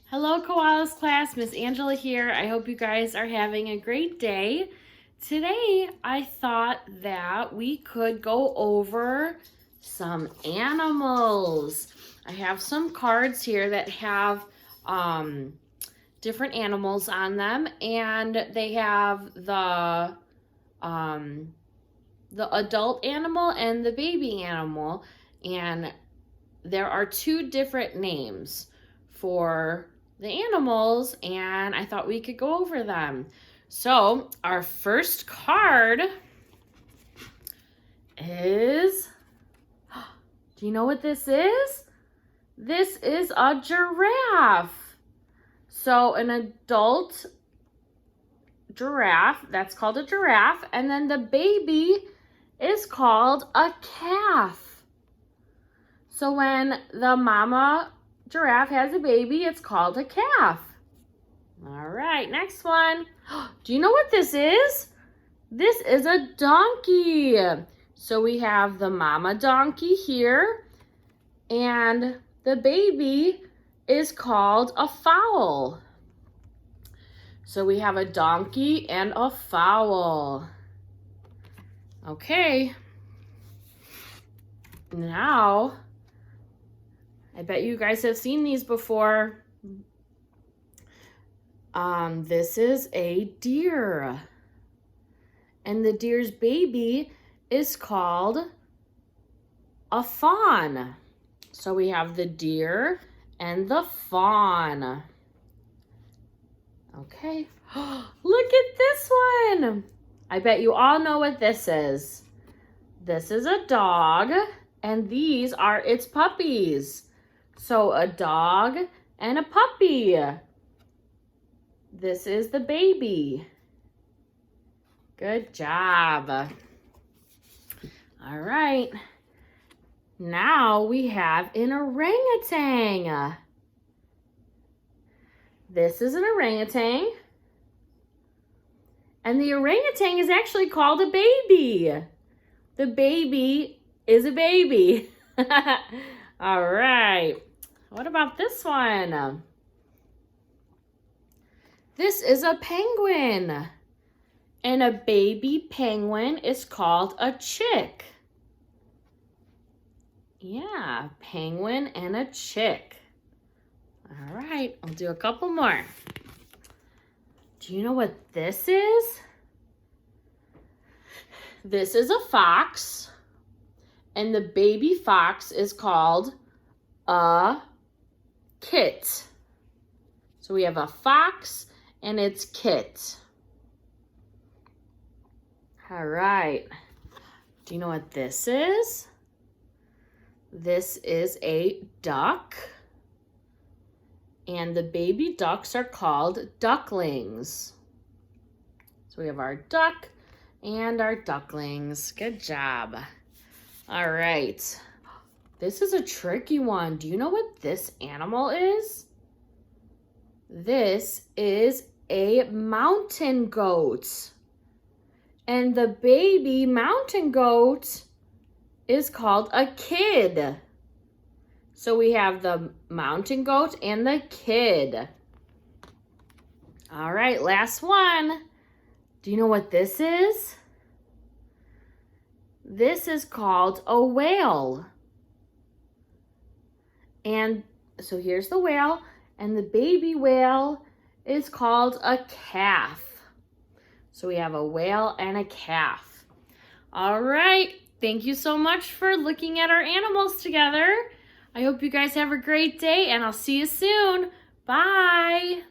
Hello, Koalas class. Miss Angela here. I hope you guys are having a great day. Today, I thought that we could go over some animals. I have some cards here that have different animals on them, and they have the adult animal and the baby animal, and there are two different names for the animals, and I thought we could go over them. So our first card is, do you know what this is? This is a giraffe. So an adult giraffe, that's called a giraffe, and then the baby is called a calf. So when the mama giraffe has a baby, it's called a calf. All right, next one. Do you know what this is? This is a donkey. So we have the mama donkey here, and the baby is called a foal. So we have a donkey and a foal. Okay. Now, I bet you guys have seen these before. This is a deer. And the deer's baby is called a fawn. So we have the deer and the fawn. Okay. Look at this one. I bet you all know what this is. This is a dog, and these are its puppies. So a dog and a puppy. This is the baby. Good job. All right. Now we have an orangutan. This is an orangutan. And the orangutan is actually called a baby. The baby is a baby. All right. What about this one? This is a penguin. And a baby penguin is called a chick. Yeah, penguin and a chick. All right, I'll do a couple more. Do you know what this is? This is a fox. And the baby fox is called a kit. So we have a fox and its kit. All right. Do you know what this is? This is a duck. And the baby ducks are called ducklings. So we have our duck and our ducklings. Good job. All right. This is a tricky one. Do you know what this animal is? This is a mountain goat. And the baby mountain goat is called a kid. So we have the mountain goat and the kid. All right, last one. Do you know what this is? This is called a whale. And so here's the whale, and the baby whale is called a calf. So we have a whale and a calf. All right, thank you so much for looking at our animals together. I hope you guys have a great day, and I'll see you soon. Bye.